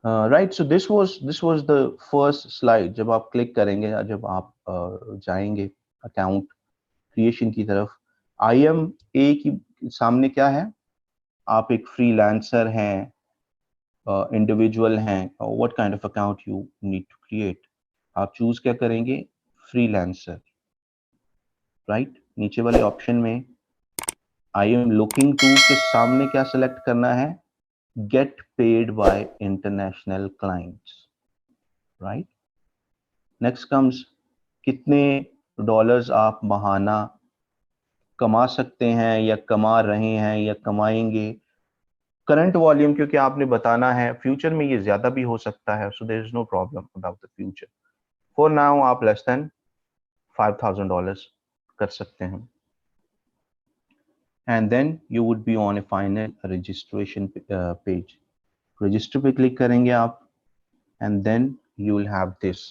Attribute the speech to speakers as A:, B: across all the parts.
A: Right, so this was the first slide. जब आप click करेंगे या जब आप जाएंगे अकाउंट क्रिएशन की तरफ, आई एम ए की सामने क्या है, आप एक फ्रीलांसर हैं, इंडिविजुअल हैं, what kind of account you need to create, आप चूज क्या करेंगे, फ्रीलांसर। राइट, नीचे वाले ऑप्शन में आई एम लुकिंग टू के सामने क्या सेलेक्ट करना है, get paid by international clients. Right, next comes कितने डॉलर्स आप महाना कमा सकते हैं या कमा रहे हैं या कमाएंगे। करंट वॉल्यूम क्योंकि आपने बताना है, फ्यूचर में ये ज्यादा भी हो सकता है, so there is no problem about the future. For now आप लेस देन $5,000 कर सकते हैं। And then you would be on a final registration page. Register पे क्लिक करेंगे आप, and then you will have this,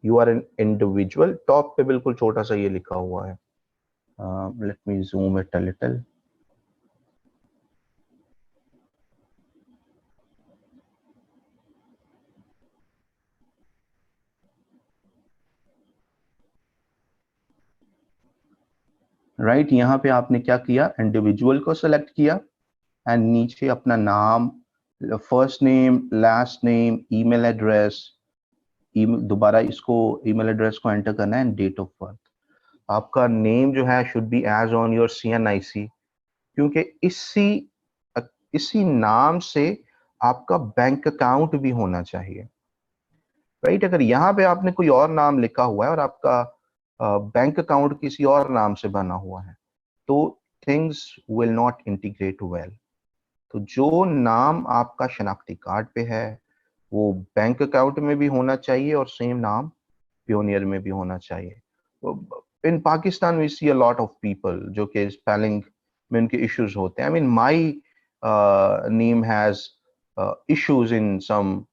A: you are an individual. Top पे बिल्कुल छोटा सा ये लिखा हुआ है, let me zoom it a little. Right, यहाँ पे आपने क्या किया, इंडिविजुअल को सेलेक्ट किया एंड नीचे अपना नाम, first name, last name, email address, दोबारा इसको ईमेल एड्रेस को एंटर करना है, एंड डेट ऑफ बर्थ। आपका नेम जो है should be as on your CNIC, क्योंकि इसी इसी नाम से आपका बैंक अकाउंट भी होना चाहिए। राइट, अगर यहाँ पे आपने कोई और नाम लिखा हुआ है और आपका बैंक अकाउंट किसी और नाम से बना हुआ है, तो things will not integrate well. तो जो नाम आपका शनाख्ती कार्ड पे है वो बैंक अकाउंट में भी होना चाहिए और सेम नाम पियोनियर में भी होना चाहिए। In Pakistan we see a lot of people जो कि स्पेलिंग में उनके इश्यूज होते हैं। I mean my name has issues in some,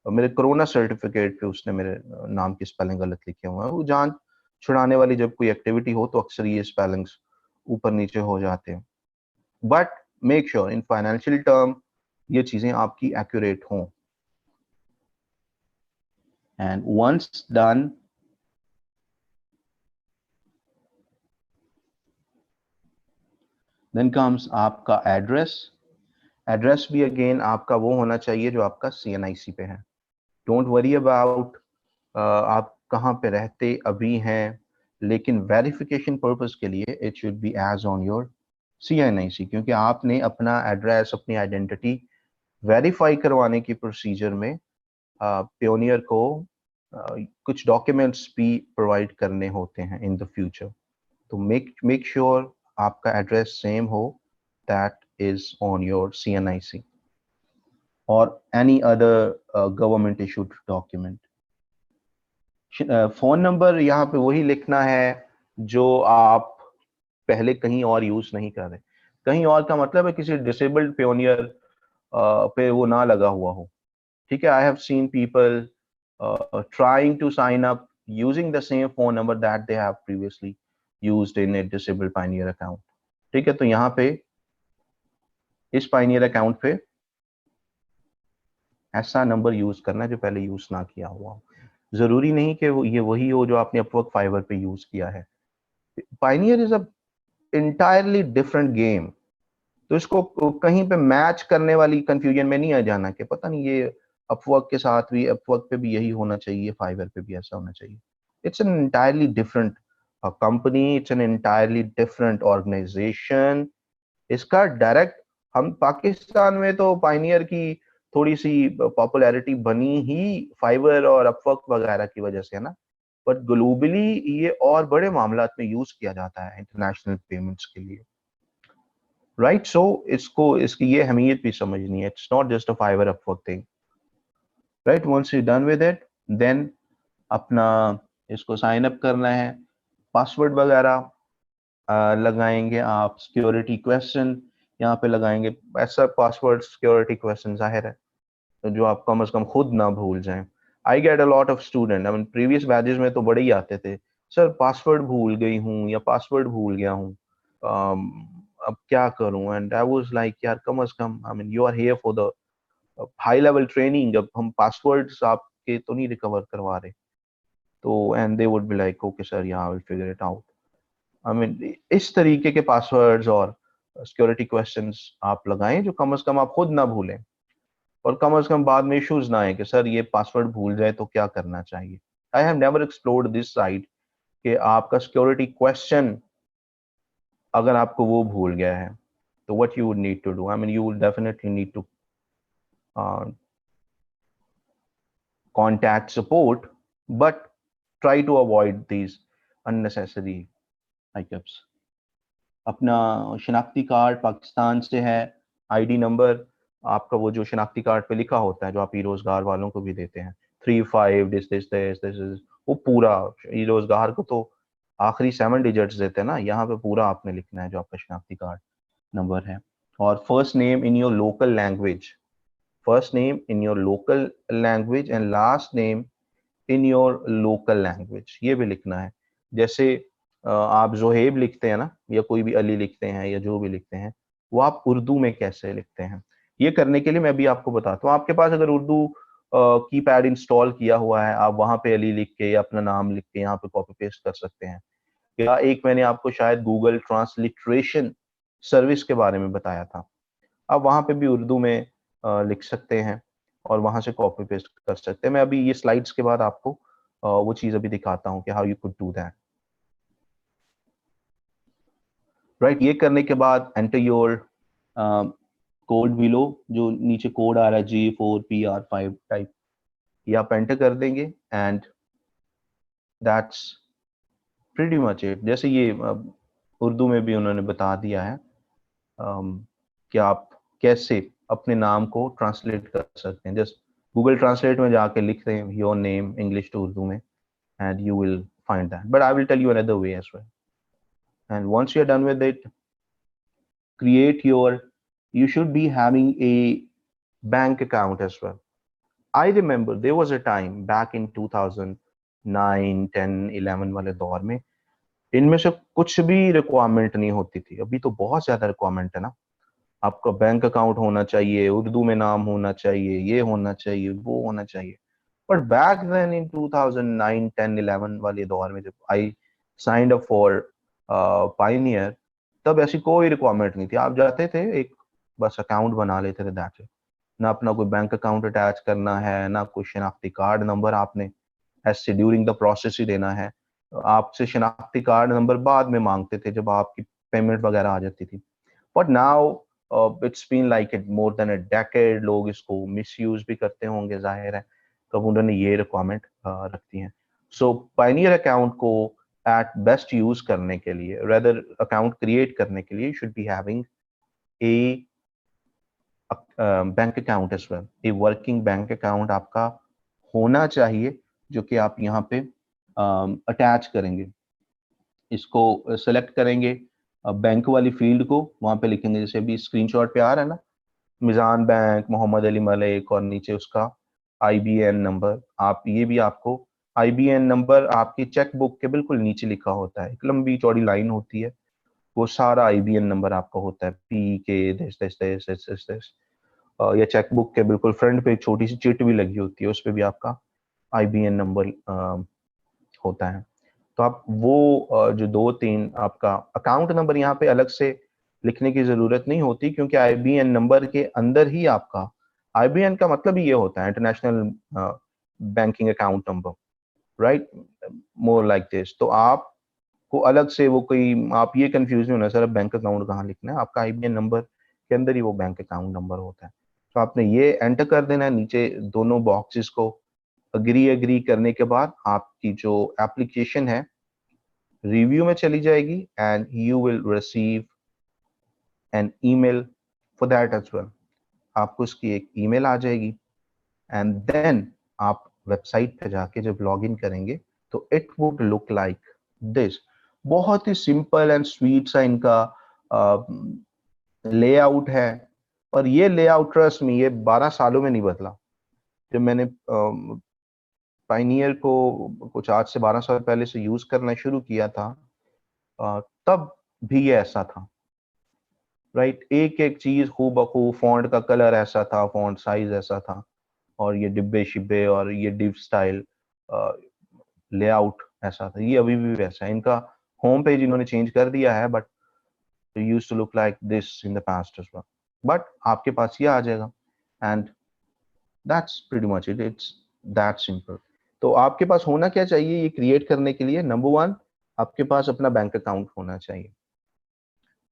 A: मेरे कोरोना सर्टिफिकेट पे उसने मेरे नाम की स्पेलिंग गलत लिखे हुए हैं। वो जान छुड़ाने वाली जब कोई एक्टिविटी हो तो अक्सर ये स्पेलिंग्स ऊपर नीचे हो जाते हैं। But make sure in financial term ये चीजें आपकी एक्यूरेट हों। And once done, then comes आपका एड्रेस। एड्रेस भी अगेन आपका वो होना चाहिए जो आपका CNIC पे है। डोंट वरी अबाउट आप कहाँ पे रहते अभी हैं, लेकिन वेरिफिकेशन पर्पस के लिए it should be as on your CNIC, क्योंकि आपने अपना एड्रेस, अपनी आइडेंटिटी वेरीफाई करवाने की प्रोसीजर में पियोनियर को कुछ डॉक्यूमेंट्स भी प्रोवाइड करने होते हैं इन द फ्यूचर। तो मेक श्योर आपका एड्रेस सेम हो, that is on your CNIC और any other government issued document. Phone number यहाँ पे वही लिखना है जो आप पहले कहीं और यूज नहीं कर रहे। कहीं और का मतलब है किसी डिसेबल्ड पियोनियर पे वो ना लगा हुआ हो। ठीक है, आई have seen people trying to sign up using the same phone number that they have previously used in a disabled Pioneer account। ठीक है, तो यहाँ पे इस Pioneer अकाउंट पे ऐसा नंबर यूज करना है जो पहले यूज ना किया हुआ हो। जरूरी नहीं कि वो ये वही हो जो आपने अपवर्क फाइवर पे यूज किया है। Pioneer is a entirely different game. तो इसको कहीं पे मैच करने वाली कंफ्यूजन में नहीं आ जाना कि पता नहीं ये अपवर्क के साथ भी, अपवर्क पे भी यही होना चाहिए, फाइवर पे भी ऐसा होना चाहिए। It's an entirely different company, it's an entirely different organisation. इसका डायरेक्ट, हम पाकिस्तान में तो पाइनियर की थोड़ी सी पॉपुलैरिटी बनी ही फाइवर और अपवर्क वगैरह की वजह से है ना, बट ग्लोबली ये और बड़े मामलात में यूज किया जाता है इंटरनेशनल पेमेंट्स के लिए। राइट, सो इसको इसकी ये अहमियत भी समझनी है। It's not just a Fiverr Upwork thing. Right, once you done with it, then अपना इसको साइन अप करना है, पासवर्ड वगैरह लगाएंगे आप, सिक्योरिटी क्वेश्चन यहाँ पे लगाएंगे, ऐसा पासवर्ड सिक्योरिटी क्वेश्चन जाहिर है तो जो आप कम से कम खुद ना भूल जाएं। I get a lot of student, I mean previous batches में तो बड़े ही आते थे, सर पासवर्ड भूल गई हूँ या पासवर्ड भूल गया हूँ, अब क्या करूं। एंड आई वाज लाइक यार कम से कम, I mean you are here for the high level training, अब हम पासवर्ड्स आपके तो नहीं रिकवर करवा रहे, तो and they would be like okay sir, या I will figure it out. I mean इस तरीके के पासवर्ड्स और सिक्योरिटी क्वेश्चंस आप लगाएं जो कम से कम आप खुद ना भूलें, और कम से कम बाद में इश्यूज ना आए कि सर ये पासवर्ड भूल जाए तो क्या करना चाहिए। I have never explored this side कि आपका सिक्योरिटी क्वेश्चन अगर आपको वो भूल गया है तो what you would need to do. I mean you will definitely need to contact support, but try to avoid these unnecessary hiccups। अपना शनाख्ती कार्ड पाकिस्तान से है, आईडी नंबर आपका वो जो शनाख्ती कार्ड पे लिखा होता है जो आप ई रोजगार वालों को भी देते हैं, 35 दिस वो पूरा ई रोजगार को तो आखिरी 7 डिजिट्स देते हैं ना, यहाँ पे पूरा आपने लिखना है जो आपका शनाख्ती कार्ड नंबर है। और first name in your local language, first name in your local language and last name in your local language, ये भी लिखना है। जैसे आप जोहेब लिखते हैं ना, या कोई भी अली लिखते हैं या जो भी लिखते हैं, वो आप उर्दू में कैसे लिखते हैं। ये करने के लिए मैं भी आपको बताता हूँ। आपके पास अगर उर्दू कीपैड इंस्टॉल किया हुआ है, आप वहां पे अली लिख के या अपना नाम लिख के यहाँ पे कॉपी पेस्ट कर सकते हैं। या एक मैंने आपको शायद गूगल ट्रांसलिटरेशन सर्विस के बारे में बताया था, आप वहां पे भी उर्दू में लिख सकते हैं और वहां से कॉपी पेस्ट कर सकते हैं। मैं अभी ये स्लाइड्स के बाद आपको वो चीज अभी दिखाता हूँ कि how you could do that. Right, ये करने के बाद एंटर योर कोड बिलो, जो नीचे कोड आ रहा है G4PR5 टाइप, ये आप एंटर कर देंगे and that's pretty much it. जैसे ये उर्दू में भी उन्होंने बता दिया है कि आप कैसे अपने नाम को ट्रांसलेट कर सकते हैं। जस्ट गूगल ट्रांसलेट में जाके लिख दें your name English to Urdu में and you will find that, but I will tell you another way as well। And once you're done with it, create your, you should be having a bank account as well। I remember there was a time back in 2009 10 11 वाले दौर में इनमें से कुछ भी requirement नहीं होती थी। अभी तो बहुत ज्यादा रिक्वायरमेंट है ना, आपका बैंक अकाउंट होना चाहिए, उर्दू में नाम होना चाहिए, ये होना चाहिए, वो होना चाहिए। बट बैक देन इन 2009 10 11 वाले दौर में जब I signed up for Pioneer, तब ऐसी कोई रिक्वायरमेंट नहीं थी। आप जाते थे एक बस अकाउंट बना लेते थे, दैट्स इट। ना अपना कोई बैंक अकाउंट अटैच करना है, ना कोई शनाख्ती कार्ड नंबर आपने ऐसे ड्यूरिंग द प्रोसेस ही देना है। आपसे शनाख्ती कार्ड नंबर बाद में मांगते थे जब आपकी पेमेंट वगैरह आ जाती थी। But now it's been like it more than a decade, लोग इसको मिसयूज भी करते होंगे जाहिर है, तब उन्होंने ये रिक्वायरमेंट रखती हैं। सो पायनियर अकाउंट को एट बेस्ट यूज करने के लिए, रेदर अकाउंट क्रिएट करने के लिए, should be having a bank account as well. A working bank account आपका होना चाहिए जो कि आप यहाँ पे अटैच करेंगे। इसको सेलेक्ट करेंगे बैंक वाली फील्ड को, वहां पे लिखेंगे जैसे अभी स्क्रीनशॉट पे आ रहा है ना, मिजान बैंक मोहम्मद अली मलिक, और नीचे उसका आईबीएन नंबर। आप ये भी आपको आईबीएन नंबर आपकी चेक बुक के बिल्कुल नीचे लिखा होता है, एक लंबी चौड़ी लाइन होती है, वो सारा आईबीएन नंबर आपका होता है, पी के दिस। या चेक बुक के बिल्कुल फ्रंट पे एक छोटी सी चिट भी लगी होती है, उस पर भी आपका आईबीएन नंबर होता है। तो आप वो जो 2 3 आपका अकाउंट नंबर यहाँ पे अलग से लिखने की जरूरत नहीं होती, क्योंकि आईबीएन नंबर के अंदर ही आपका, आईबीएन का मतलब ही ये होता है international banking account number, right, more like this. तो आपको अलग से वो कोई, आप ये कंफ्यूज नहीं होना सर बैंक अकाउंट कहाँ लिखना है, आपका आईबीएन नंबर के अंदर ही वो बैंक अकाउंट नंबर होता है। तो आपने ये एंटर कर देना है, नीचे दोनों बॉक्सेस को अग्री करने के बाद आपकी जो एप्लीकेशन है रिव्यू में चली जाएगी and you will receive an email for that as well. आपको इसकी एक ईमेल आ जाएगी एंड देन आप वेबसाइट पे जाके जब लॉग इन करेंगे तो it would look like this. बहुत ही सिंपल एंड स्वीट सा इनका लेआउट है, और ये लेआउट ट्रस्ट में ये 12 सालों में नहीं बदला। जब मैंने पाइनियर को कुछ आज से 12 साल पहले से यूज करना शुरू किया था, तब भी ये ऐसा था। राइट, एक एक चीज खूब बखूब, फॉन्ट का कलर ऐसा था, फॉन्ट साइज ऐसा था, और ये डिब्बे शिब्बे और ये डिव स्टाइल लेआउट ऐसा था। ये अभी भी वैसा है। इनका होम पेज इन्होंने चेंज कर दिया है, but used to look like this in the past as well. But आपके पास ये आ जाएगा, and that's pretty much it, it's that simple. तो आपके पास होना क्या चाहिए ये क्रिएट करने के लिए? नंबर वन, आपके पास अपना बैंक अकाउंट होना चाहिए,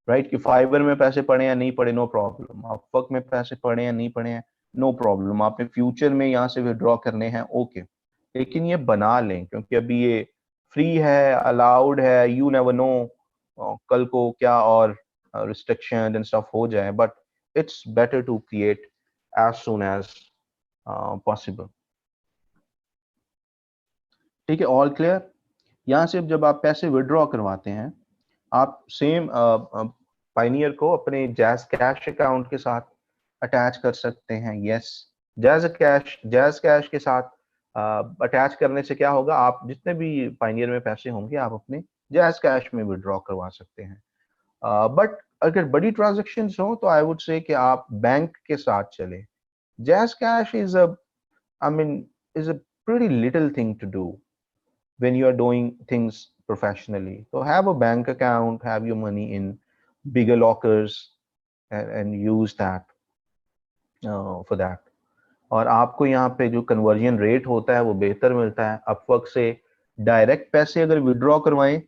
A: राइट? कि फाइवर में पैसे पड़े या नहीं पड़े, नो प्रॉब्लम। अपवर्क में पैसे पड़े या नहीं पड़े हैं, नो प्रॉब्लम। आपने फ्यूचर में यहाँ से विड्रॉ करने हैं, ओके, लेकिन ये बना लें, क्योंकि अभी ये फ्री है, अलाउड है, यू नेवर नो कल को क्या और रिस्ट्रिक्शन एंड स्टफ हो जाए, but it's better to create as soon as possible. ठीक है, ऑल क्लियर? यहाँ से जब आप पैसे विड्रॉ करवाते हैं, आप सेम पाइनियर को अपने जैज कैश अकाउंट के साथ अटैच कर सकते हैं। यस, जैज कैश के साथ अटैच करने से क्या होगा, आप जितने भी पाइनियर में पैसे होंगे आप अपने जैज कैश में विड्रॉ करवा सकते हैं। बट अगर बड़ी ट्रांजेक्शन हो तो आई वुड से कि आप बैंक के साथ चले। Jazz Cash is a, I mean, is a pretty little thing to do when you are doing things professionally. So have a bank account, have your money in bigger lockers, and use that for that. और आपको यहाँ पे जो conversion rate होता है वो बेहतर मिलता है। अपवर्क से डायरेक्ट पैसे अगर विड्रॉ करवाएं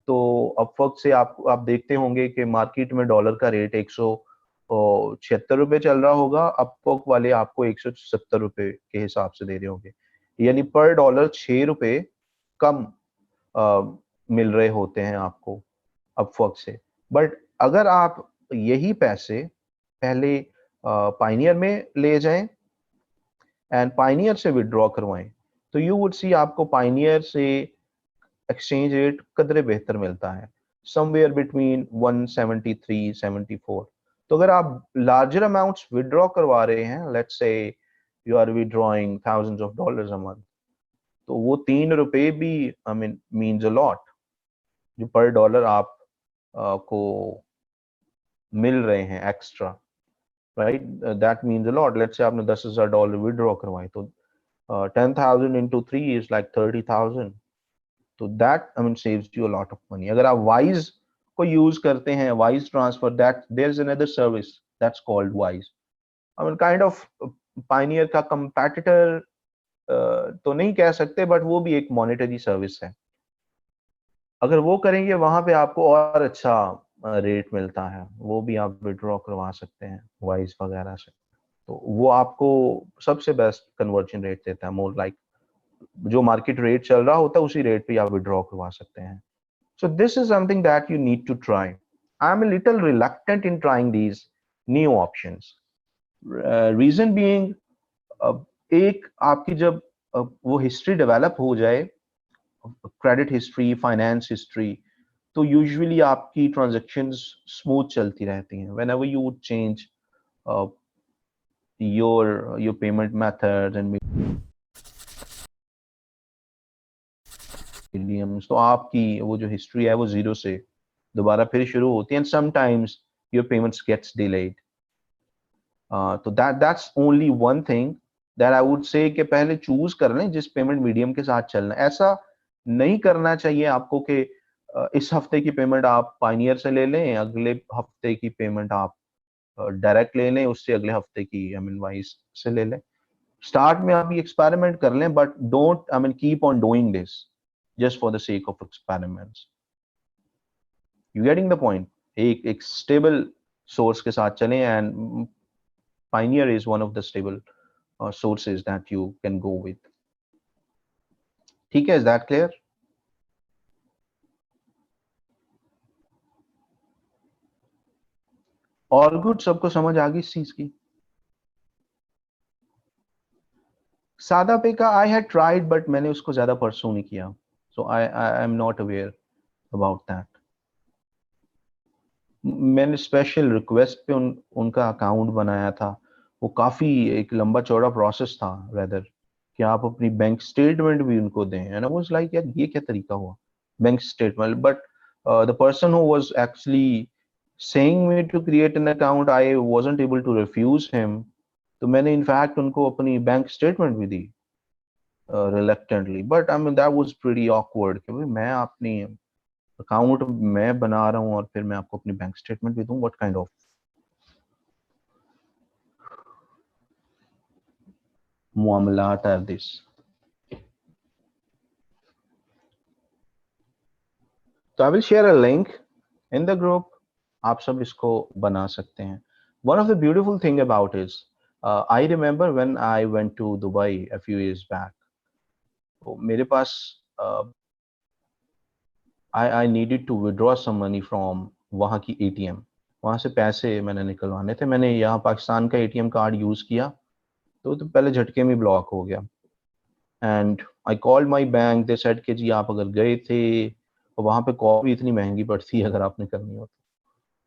A: तो अपवर्क से आप देखते होंगे कि मार्केट में डॉलर का रेट 176 रुपए चल रहा होगा, अपवर्क वाले आपको 170 रुपए के हिसाब से दे रहे होंगे, यानी पर डॉलर 6 रुपए कम मिल रहे होते हैं आपको अपवर्क से। बट अगर आप यही पैसे पहले पाइनियर में ले जाएं एंड पाइनियर से विड्रॉ करवाएं, तो यू वुड सी आपको पाइनियर से एक्सचेंज रेट कदरे बेहतर मिलता है, समवेयर बिटवीन 173-74। तो अगर आप लार्जर अमाउंट्स विड्रॉ करवा रहे हैं, let's say you are withdrawing thousands of dollars a month, तो वो 3 रुपए भी I mean means a lot, जो पर डॉलर आप को मिल रहे हैं extra, right? That means a lot. Let's say आपने $10,000 विड्रॉ करवाए, तो 10,000 इंटू 3 इज लाइक 30,000। तो that I mean saves you a lot of money. अगर आप वाइज को यूज करते हैं, Wise transfer, that there is another service that's called Wise. I mean kind of Payoneer का कंपेटिटर तो नहीं कह सकते, बट वो भी एक मॉनेटरी सर्विस है। अगर वो करेंगे वहां पे आपको और अच्छा रेट मिलता है, वो भी आप विड्रॉ करवा सकते हैं वाइज वगैरह से। तो वो आपको सबसे बेस्ट कन्वर्जन रेट देता है, मोर लाइक जो मार्केट रेट चल रहा होता है उसी रेट पे आप विड्रॉ करवा सकते हैं। So this is something that you need to try. I am a little reluctant in trying these new options. Reason being, एक आपकी जब वो हिस्ट्री डेवलप हो जाए, क्रेडिट हिस्ट्री, फाइनेंस हिस्ट्री, तो यूजुअली आपकी ट्रांजैक्शंस स्मूथ चलती रहती हैं। Whenever you would change your payment methods and mediums, तो आपकी वो जो हिस्ट्री है वो जीरो से दोबारा फिर शुरू होती है, and sometimes your payments gets delayed. तो that's only one thing that I would say कि पहले चूज कर लें जिस पेमेंट मीडियम के साथ चलना है। ऐसा नहीं करना चाहिए आपको कि इस हफ्ते की पेमेंट आप पाइनियर से ले लें, अगले हफ्ते की पेमेंट आप डायरेक्ट ले लें, उससे अगले हफ्ते की आई मीन वाइज से ले लें। स्टार्ट में आप ये एक्सपेरिमेंट कर लें, but don't I mean keep on doing this just for the sake of experiments. You getting the point? एक स्टेबल सोर्स के साथ चलें, and Pioneer is one of the stable sources that you can go with. ठीक है, is that clear? All good, सबको समझ आ गई इस चीज की? सादा पे का I had tried, but मैंने उसको ज्यादा परसू नहीं किया, so I am not aware about that. मैंने स्पेशल रिक्वेस्ट पे उनका अकाउंट बनाया था। वो काफी एक लंबा चौड़ा प्रोसेस था रेदर, कि आप अपनी बैंक स्टेटमेंट भी उनको दें, एंड आई वाज लाइक यार ये क्या तरीका हुआ bank statement. But the person who was actually saying me to create an account, I wasn't able to refuse him. तो मैंने इनफैक्ट उनको अपनी बैंक स्टेटमेंट भी दी reluctantly, but I mean that was pretty awkward कि भाई मैं अपनी account मैं बना रहा हूँ और फिर मैं आपको अपनी बैंक स्टेटमेंट भी दूं, what kind of मुआमलात are this? तो I will share a link in the group. आप सब इसको बना सकते हैं. One of the beautiful thing about is I remember when I went to Dubai a few years back. तो मेरे पास I needed to withdraw some money from वहाँ की ATM. वहाँ से पैसे मैंने निकलवाने थे. मैंने यहाँ पाकिस्तान का ATM कार्ड यूज किया तो पहले झटके में ब्लॉक हो गया. And I called my bank, they said कि जी आप अगर गए थे, और वहाँ पे कॉल भी इतनी महंगी पड़ती है अगर आपने करनी हो तो.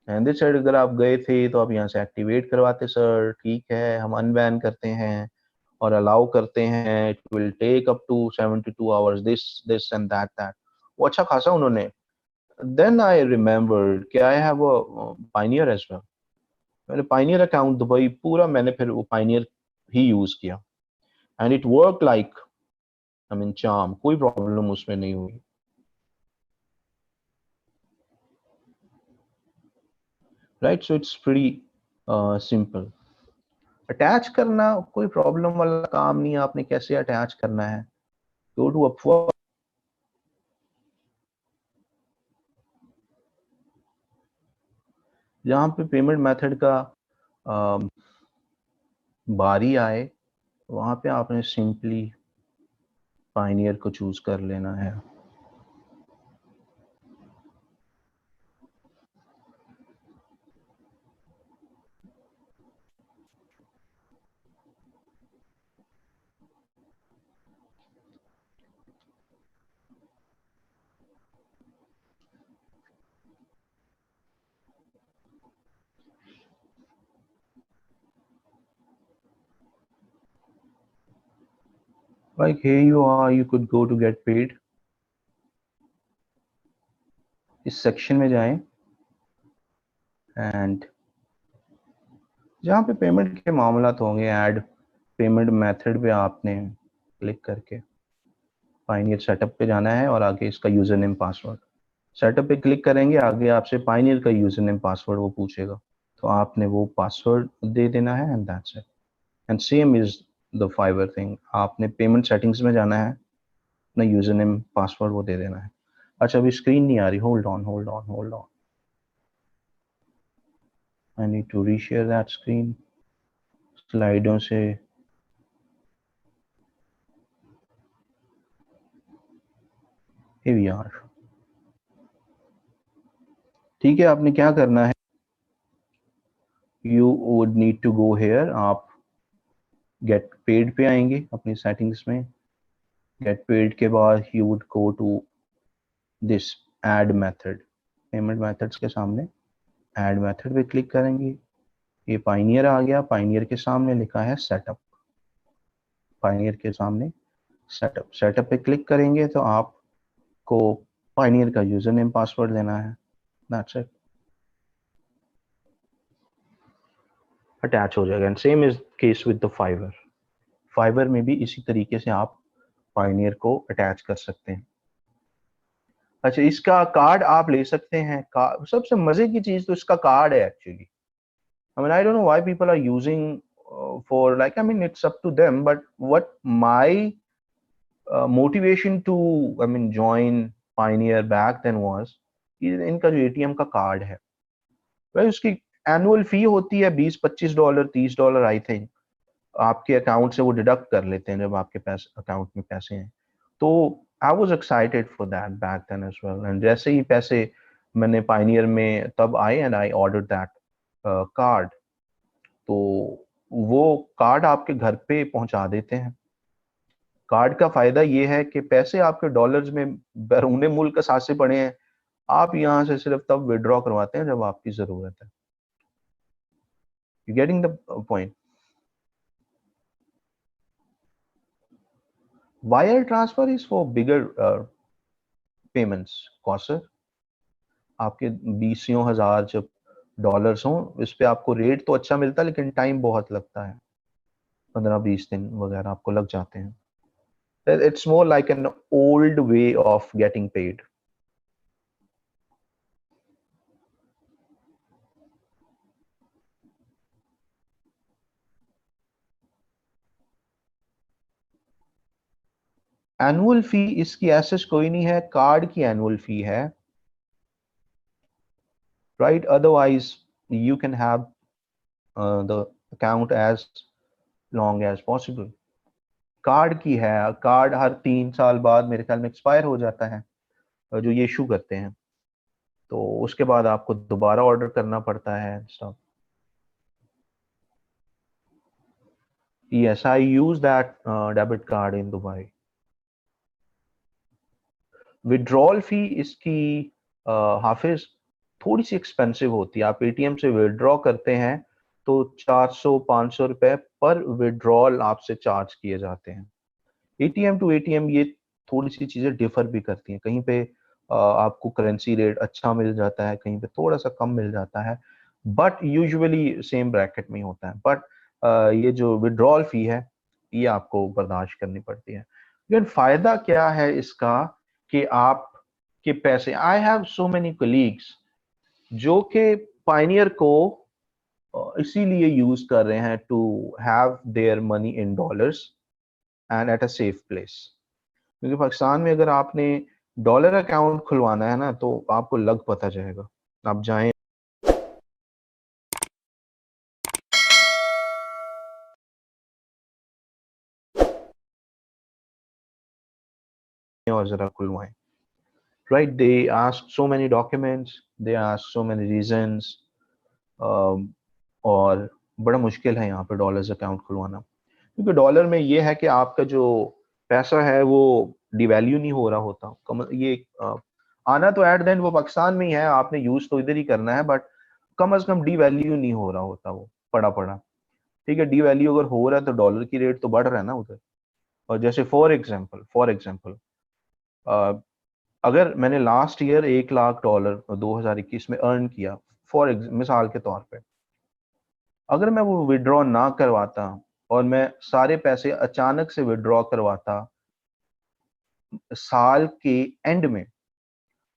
A: एंड दे सेड अगर आप गए थे तो आप यहाँ से एक्टिवेट करवाते सर, ठीक है हम अनबैन करते हैं और अलाउ करते हैं, it will take up to 72 hours, this this and that. वो अच्छा खासा उन्होंने. देन आई रिमेम्बर कि I have a Payoneer as well. मैंने पायनियर अकाउंट दुबई पूरा मैंने फिर वो पायनियर ही यूज किया and it work like I mean charm. कोई प्रॉब्लम उसमें नहीं हुई. Right, so it's pretty simple. Attach करना कोई प्रॉब्लम वाला काम नहीं है. आपने कैसे अटैच करना है, गो टू अपवर्क. जहाँ पे पेमेंट मेथड का बारी आए वहाँ पे आपने सिंपली पायनियर को चूज कर लेना है. Like here you are, you could go to get paid. इस सेक्शन में जाएं एंड जहाँ पे पेमेंट के मामलात होंगे, ऐड पेमेंट मेथड पे आपने क्लिक करके पायनियर सेटअप पे जाना है और आगे इसका यूजर नेम पासवर्ड. सेटअप पे क्लिक करेंगे, आगे आपसे पायनियर का यूजर नेम पासवर्ड वो पूछेगा, तो आपने वो पासवर्ड दे देना है and that's it. And same is the Fiverr thing. आपने पेमेंट सेटिंग्स में जाना है, अपना यूजर नेम पासवर्ड वो दे देना है. अच्छा अभी स्क्रीन नहीं आ रही, hold on hold on hold on. I need to reshare that screen. स्लाइडों से here we are. ठीक है, आपने क्या करना है, you would need to go here. आप गेट पेड पे आएंगे अपनी सेटिंग्स में. गेट पेड के बाद you would go to this add method. Payment methods के सामने ऐड मेथड पे क्लिक करेंगे. ये पायनियर आ गया. पायनियर के सामने लिखा है सेटअप. पायनियर के सामने सेटअप. सेटअप पे क्लिक करेंगे तो आपको पायनियर का यूजर नेम पासवर्ड देना है. That's it. अटैच हो जाएगा. And same is case with the Fiverr. Fiverr में भी इसी तरीके से आप पायनियर को अटैच कर सकते हैं. अच्छा, इसका कार्ड आप ले सकते हैं. सबसे मजे की चीज तो इसका कार्ड है actually. I mean, I don't know why people are using for like, I mean, it's up to them. But what my motivation to, I mean, join Pioneer back then was, इनका जो ATM का card है भाई, उसकी annual फी होती है $20-25 $30 I think. आपके account से वो डिडक्ट कर लेते हैं जब आपके पैसे अकाउंट में पैसे हैं. तो I was excited for that back then as well. And जैसे ही पैसे मैंने पायनियर में तब आए and I order that card, तो वो कार्ड आपके घर पे पहुंचा देते हैं. कार्ड का फायदा ये है कि पैसे आपके डॉलर्स में बैरून मुल्क सासे पड़े हैं, आप यहाँ से सिर्फ तब विड्रॉ करवाते हैं जब आपकी जरूरत है. You getting the point. Wire transfer is for bigger payments. Kausar आपके 20 हजार जब डॉलर्स हों, इस पे आपको रेट तो अच्छा मिलता है लेकिन टाइम बहुत लगता है, 15-20 दिन वगैरह आपको लग जाते हैं। It's more like an old way of getting paid. Annual फी इसकी एसेस कोई नहीं है, कार्ड की एनुअल फी है, right? Otherwise you can have the account as long as possible. Card की है, कार्ड हर 3 साल बाद मेरे ख्याल में एक्सपायर हो जाता है, जो ये इशू करते हैं, तो उसके बाद आपको दोबारा ऑर्डर करना पड़ता है stock. Yes, I use that debit card in Dubai. Withdrawal fee इसकी हाफिज थोड़ी सी एक्सपेंसिव होती है। आप एटीएम से विड्रॉ करते हैं तो 400-500 रुपए पर विड्रॉल आपसे चार्ज किए जाते हैं। एटीएम टू एटीएम ये थोड़ी सी चीजें डिफर भी करती हैं, कहीं पे आपको करेंसी रेट अच्छा मिल जाता है, कहीं पे थोड़ा सा कम मिल जाता है, बट यूजुअली सेम ब्रैकेट में ही होता है। बट ये जो विड्रॉल फी है ये आपको बर्दाश्त करनी पड़ती है। लेकिन फायदा क्या है इसका कि आप के पैसे, I have so many colleagues जो कि पाइनियर को इसीलिए यूज कर रहे हैं to have their money in dollars and at a safe place. क्योंकि पाकिस्तान में अगर आपने डॉलर अकाउंट खुलवाना है ना तो आपको लग पता जाएगा, आप जाएं और जरा खुलवाएं, right? They ask so many documents, they ask so many reasons, और बड़ा मुश्किल है यहाँ पे डॉलर्स अकाउंट खुलवाना। क्योंकि डॉलर में ये है कि आपका जो पैसा है वो डिवैल्यू नहीं हो रहा होता। ये आना तो एट देन वो पाकिस्तान में ही है, आपने यूज तो इधर ही करना है, बट कम से कम डिवैल्यू नहीं हो रहा होता वो पड़ा पड़ा। ठीक है, डिवैल्यू अगर हो रहा है तो डॉलर की रेट तो बढ़ रहा है ना उधर। और जैसे फॉर एग्जाम्पल अगर मैंने लास्ट ईयर 1 लाख डॉलर 2021 में अर्न किया, मिसाल के तौर पे, अगर मैं वो विड्रॉ ना करवाता और मैं सारे पैसे अचानक से विड्रॉ करवाता साल के एंड में,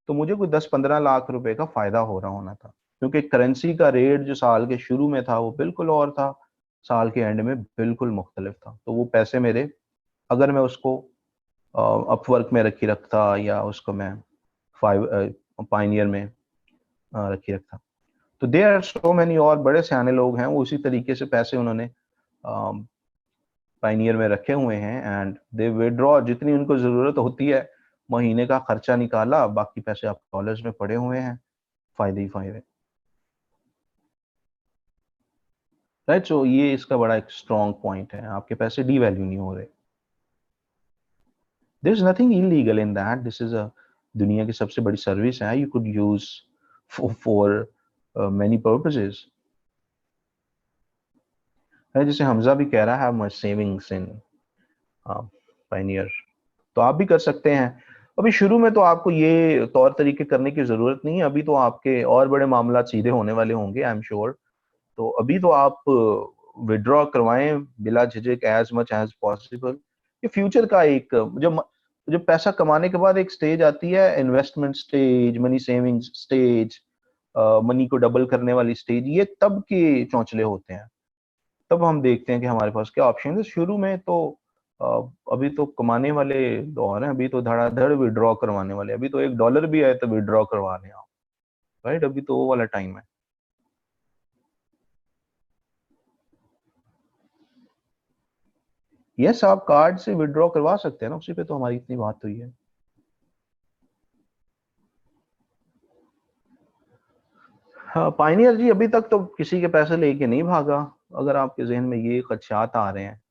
A: तो मुझे कोई 10-15 लाख रुपए का फायदा हो रहा होना था। क्योंकि करेंसी का रेट जो साल के शुरू में था वो बिल्कुल और था, साल के एंड में बिल्कुल मुख्तलिफ था। तो वो पैसे मेरे, अगर मैं उसको अपवर्क में रखी रखता या उसको मैं पाइनियर में रखी रखता, तो देयर आर सो मेनी और बड़े सियाने लोग हैं वो उसी तरीके से पैसे उन्होंने पाइनियर में रखे हुए हैं एंड दे विड्रॉ जितनी उनको जरूरत होती है, महीने का खर्चा निकाला, बाकी पैसे आप डॉलर्स में पड़े हुए हैं, फायदे ही फायदे, राइट? सो ये इसका बड़ा एक स्ट्रॉन्ग पॉइंट है, आपके पैसे डीवैल्यू नहीं हो रहे। There is nothing illegal in that, this is a दुनिया की सबसे बड़ी सर्विस है, you could use for many purposes. है जैसे हमजा भी कह रहा है, माय सेविंग्स इन पायनियर, तो आप भी कर सकते हैं। अभी शुरू में तो आपको ये तौर तरीके करने की जरूरत नहीं है, अभी तो आपके और बड़े मामला सीधे होने वाले होंगे, आई एम श्योर। तो अभी तो आप विड्रॉ करवाएं बिला झिझक, एज मच एज पॉसिबल। ये फ्यूचर का एक जो पैसा कमाने के बाद एक स्टेज आती है, investment stage, money saving stage, money को डबल करने वाली स्टेज, ये तब के चौंचले होते हैं। तब हम देखते हैं कि हमारे पास क्या ऑप्शन है। शुरू में तो अ, अभी तो कमाने वाले दौर हैं, अभी तो धड़ाधड़ विड्रॉ करवाने वाले, अभी तो $1 भी आए तो विड्रॉ करवा लें आप, राइट? अभी तो वो वाला टाइम है। यस, आप कार्ड से विड्रॉ करवा सकते हैं ना, उसी पे तो हमारी इतनी बात हुई है। हाँ, पाइनियर जी अभी तक तो किसी के पैसे लेके नहीं भागा। अगर आपके जहन में ये खदशात आ रहे हैं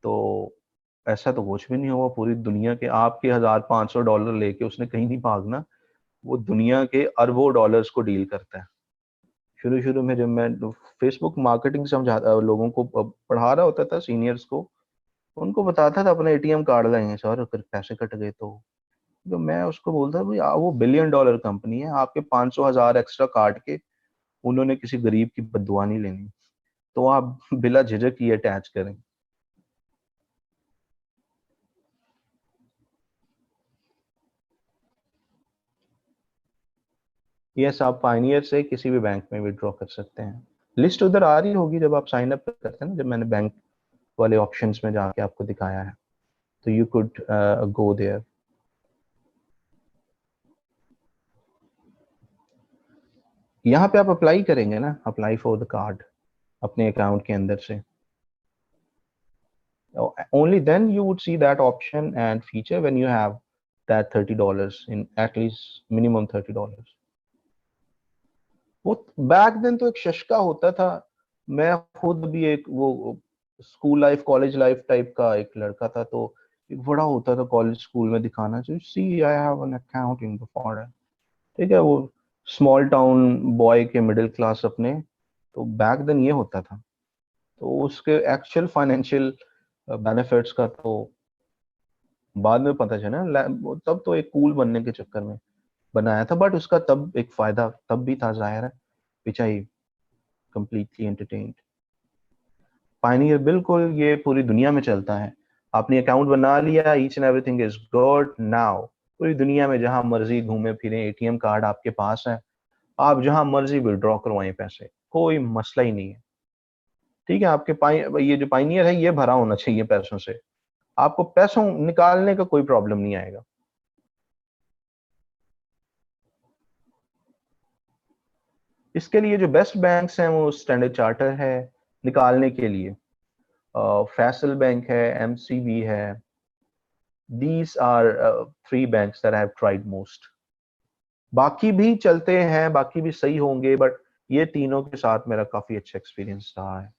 A: तो ऐसा तो कुछ भी नहीं हुआ। पूरी दुनिया के आपके $1,500 लेके उसने कहीं नहीं भागना, वो दुनिया के अरबों डॉलर्स को डील करता है। शुरू शुरू में जब मैं फेसबुक मार्केटिंग समझा लोगों को पढ़ा रहा होता था, सीनियर्स को, उनको बताता था अपने एटीएम कार्ड लाएंगे सर अगर पैसे कट गए तो मैं उसको बोलता भाई वो $1 बिलियन कंपनी है, आपके 500,000 एक्स्ट्रा काट के उन्होंने किसी गरीब की बद्दुआ नहीं लेनी, तो आप बिला झिझक ही अटैच करें। यस, आप पाइनियर से किसी भी बैंक में विड्रॉ कर सकते हैं। लिस्ट उधर आ रही होगी जब आप साइन अप करते हैं ना, जब मैंने बैंक वाले ऑप्शंस में जाके आपको दिखाया है, तो यू कुड गो देयर। यहाँ पे आप अप्लाई करेंगे ना, अप्लाई फॉर द कार्ड अपने अकाउंट के अंदर से। Only then you would see that option and feature when you have that $30 in at least minimum $30। वो बैक देन तो एक शशका होता था। मैं खुद भी एक वो school life college life type का एक लड़का था, तो एक बड़ा होता था कॉलेज स्कूल में दिखाना चाहिए, see I have an account in the foreign. ठीक है, वो स्मॉल टाउन बॉय के मिडिल क्लास अपने, तो बैक देन ये होता था। तो उसके एक्चुअल फाइनेंशियल बेनिफिट्स का तो बाद में पता चला। तब तो एक कूल बनने के चक्कर में बनाया था, बट उसका तब एक फायदा तब भी था जाहिर है, विच आई कंप्लीटली एंटरटेन्ड। पायनियर बिल्कुल ये पूरी दुनिया में चलता है। आपने अकाउंट बना लिया, each and everything is good now. पूरी दुनिया में जहां मर्जी घूमे फिरे, एटीएम कार्ड आपके पास है, आप जहां मर्जी विड्रॉ करवाएं पैसे, कोई मसला ही नहीं है। ठीक है, आपके ये जो पाइनियर है ये भरा होना चाहिए पैसों से, आपको पैसों निकालने का कोई प्रॉब्लम नहीं आएगा। इसके लिए जो बेस्ट बैंक्स हैं वो स्टैंडर्ड चार्टर है निकालने के लिए, फैसल बैंक है, एमसीबी है। These are three banks that I have tried most. बाकी भी चलते हैं, बाकी भी सही होंगे, बट ये तीनों के साथ मेरा काफी अच्छा एक्सपीरियंस रहा है।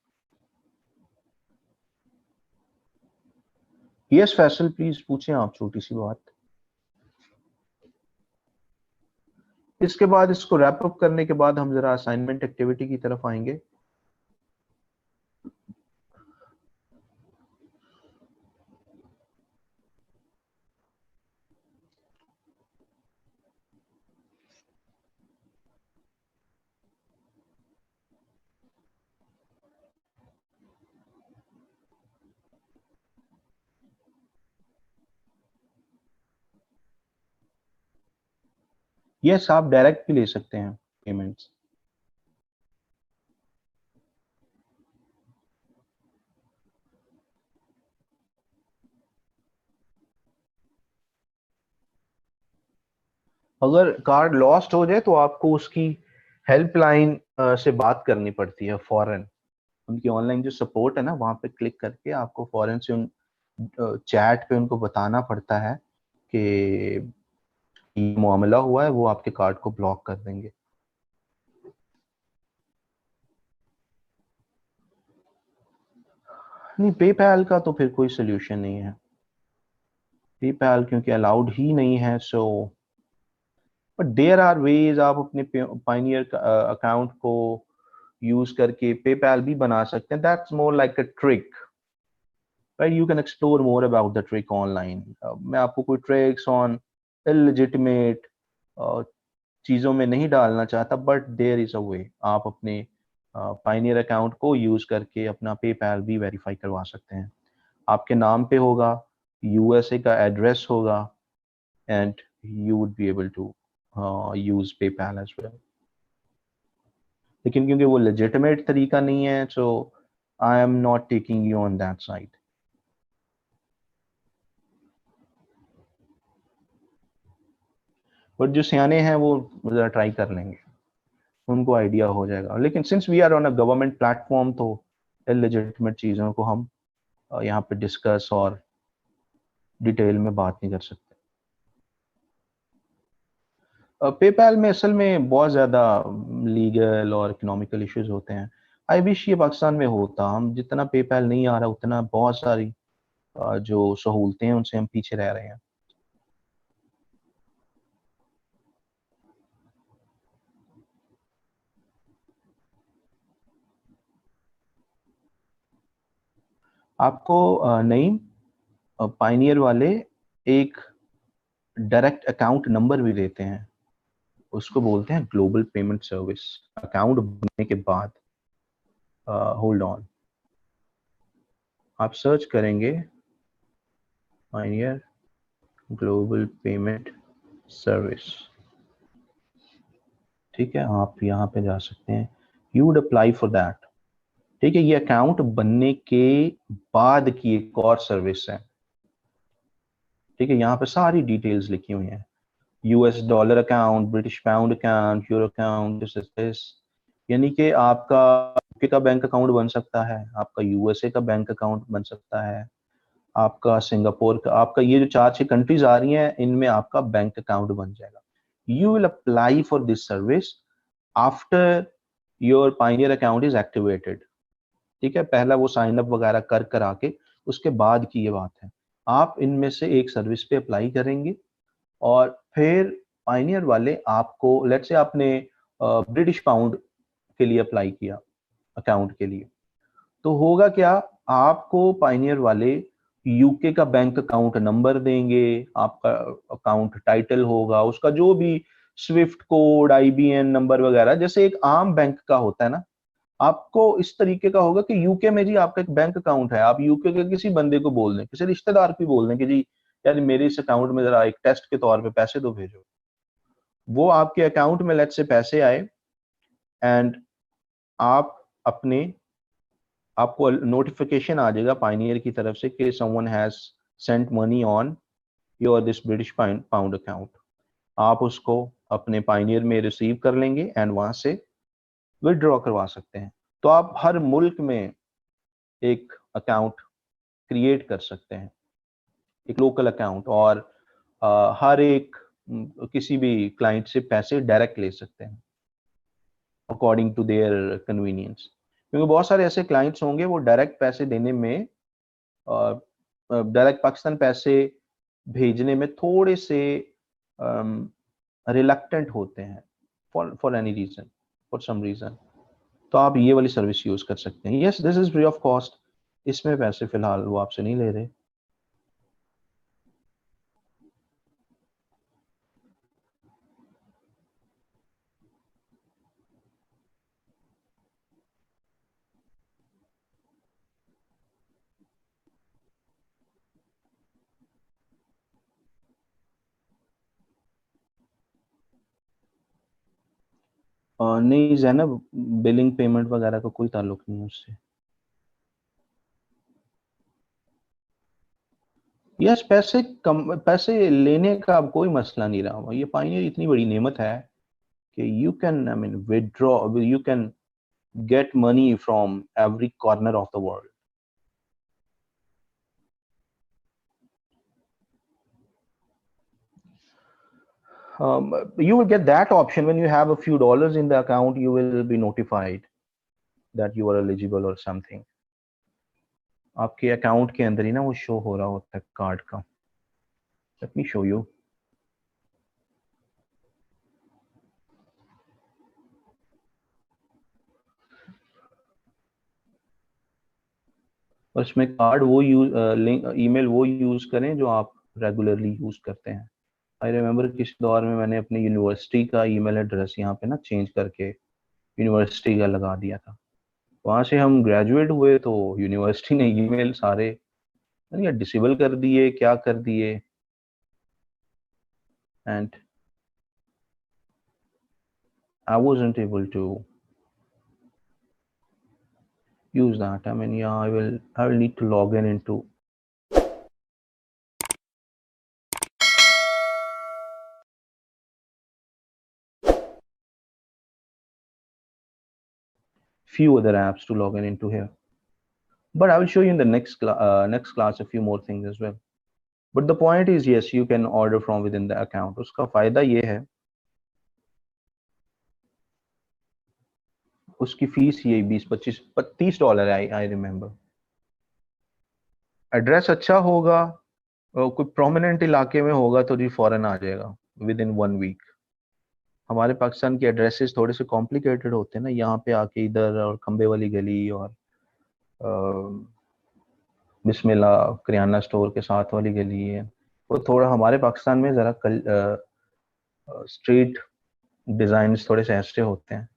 A: यस फैसल, प्लीज पूछें आप, छोटी सी बात। इसके बाद इसको रैप अप करने के बाद हम जरा असाइनमेंट एक्टिविटी की तरफ आएंगे। यस, आप डायरेक्ट भी ले सकते हैं पेमेंट्स। अगर कार्ड लॉस्ट हो जाए तो आपको उसकी हेल्पलाइन से बात करनी पड़ती है फौरन। उनकी ऑनलाइन जो सपोर्ट है ना, वहां पे क्लिक करके आपको फौरन से उन चैट पे उनको बताना पड़ता है कि ये मामला हुआ है, वो आपके कार्ड को ब्लॉक कर देंगे। नहीं, पेपैल का तो फिर कोई सोल्यूशन नहीं है। पेपैल क्योंकि अलाउड ही नहीं है, so but there are ways, आप अपने पाइनियर अकाउंट को यूज करके पेपैल भी बना सकते हैं। That's more like a trick, right? You can explore more about the trick online. मैं आपको कोई ट्रिक्स ऑन इलेजिटिमेट चीज़ों में नहीं डालना चाहता, बट देयर इज अ वे। आप अपने पाइनियर अकाउंट को यूज करके अपना पेपैल भी वेरीफाई करवा सकते हैं। आपके नाम पे होगा, यूएसए का एड्रेस होगा, and you would be able to use PayPal as well. लेकिन क्योंकि वो लेजिटिमेट तरीका नहीं है, so I am not taking you on that side. But जो सियाने हैं वो जरा ट्राई कर लेंगे, उनको आइडिया हो जाएगा। लेकिन since we are on a government platform, तो इलेजिटिमेट चीज़ों को हम यहाँ पे डिस्कस और डिटेल में बात नहीं कर सकते। पेपैल में असल में बहुत ज़्यादा लीगल और इकोनॉमिकल इश्यूज होते हैं। आई विश ये पाकिस्तान में होता। हम जितना पेपैल नहीं आ रहा, उतना बहुत सारी जो सहूलतें हैं उनसे हम पीछे रह रहे हैं। आपको नहीं, पाइनियर वाले एक डायरेक्ट अकाउंट नंबर भी देते हैं, उसको बोलते हैं ग्लोबल पेमेंट सर्विस। अकाउंट बनने के बाद होल्ड ऑन, आप सर्च करेंगे पायनियर ग्लोबल पेमेंट सर्विस, ठीक है, आप यहाँ पे जा सकते हैं, you would apply for that, ठीक है। ये अकाउंट बनने के बाद की एक और सर्विस है, ठीक है। यहाँ पे सारी डिटेल्स लिखी हुई हैं, US dollar account, British pound account, euro account, this, यानी कि आपका यूके का बैंक अकाउंट बन सकता है, आपका यूएसए का बैंक अकाउंट बन सकता है, आपका सिंगापुर का, आपका ये जो 4-6 कंट्रीज आ रही हैं इनमें आपका बैंक अकाउंट बन जाएगा। You will apply for this service after your Pioneer account is activated, ठीक है। पहला वो साइन अप वगैरह कर आके उसके बाद की ये बात है। आप इनमें से एक सर्विस पे अप्लाई करेंगे और फिर पायनियर वाले आपको, लेट्स से आपने ब्रिटिश पाउंड के लिए अप्लाई किया अकाउंट के लिए, तो होगा क्या, आपको पायनियर वाले यूके का बैंक अकाउंट नंबर देंगे, आपका अकाउंट टाइटल होगा, उसका जो भी स्विफ्ट कोड, आईबीएन नंबर वगैरह, जैसे एक आम बैंक का होता है ना, आपको इस तरीके का होगा कि यूके में जी आपका एक बैंक अकाउंट है, आप यूके के किसी बंदे को बोल दें, किसी रिश्तेदार को बोल दें कि जी यार मेरे इस अकाउंट में जरा एक टेस्ट के तौर पे पैसे दो भेजो, वो आपके अकाउंट में लेट्स से पैसे आए एंड आप अपने, आपको नोटिफिकेशन आ जाएगा पायनियर की तरफ से कि someone has sent money on your this British pound account, आप उसको अपने पायनियर में रिसीव कर लेंगे एंड वहां से विदड्रॉ करवा सकते हैं। तो आप हर मुल्क में एक अकाउंट क्रिएट कर सकते हैं, एक लोकल अकाउंट, और हर एक किसी भी क्लाइंट से पैसे डायरेक्ट ले सकते हैं अकॉर्डिंग टू देयर कन्वीनियंस, क्योंकि बहुत सारे ऐसे क्लाइंट्स होंगे वो डायरेक्ट पैसे देने में, डायरेक्ट पाकिस्तान पैसे भेजने में थोड़े से रिलक्टेंट होते हैं for any reason, for some reason, तो आप ये वाली सर्विस यूज कर सकते हैं। Yes, this is free of cost, इसमें पैसे फिलहाल वो आपसे नहीं ले रहे। नहीं जैनब, बिलिंग पेमेंट वगैरह का कोई ताल्लुक नहीं है उससे। यस, पैसे कम, पैसे लेने का अब कोई मसला नहीं रहा। ये पाइनियर इतनी बड़ी नेमत है कि you can, I mean, withdraw, you can get money from every corner of the world. You will get that option when you have a few dollars in the account. You will be notified that you are eligible or something. आपके account के अंदर ही ना वो show हो रहा होता है card का। Let me show you. और इसमें कार्ड वो यूज, ईमेल वो यूज करें जो आप रेगुलरली यूज करते हैं। आई रिमेम्बर किसी दौर में मैंने अपनी यूनिवर्सिटी का ईमेल एड्रेस यहाँ पे ना चेंज करके यूनिवर्सिटी का लगा दिया था। वहां से हम ग्रेजुएट हुए तो यूनिवर्सिटी ने ईमेल सारे या डिसेबल कर दिए, क्या कर दिए, and I wasn't able to use that. I mean, yeah, I will need to log in into few other apps to log in into here. But I will show you in the next class a few more things as well. But the point is, yes, you can order from within the account. उसका फायदा ये है, उसकी fees ये 20-25-30 dollar है, I remember. Address अच्छा होगा, कोई प्रोमिनेंट इलाके में होगा तो जी फॉरन आ जाएगा विद इन 1 वीक। हमारे पाकिस्तान के एड्रेसेस थोड़े से कॉम्प्लिकेटेड होते हैं ना, यहाँ पे आके इधर और खंबे वाली गली और बिस्मिल्लाह किराना स्टोर के साथ वाली गली है, वो थोड़ा हमारे पाकिस्तान में ज़रा स्ट्रीट डिजाइन थोड़े से ऐसे होते हैं,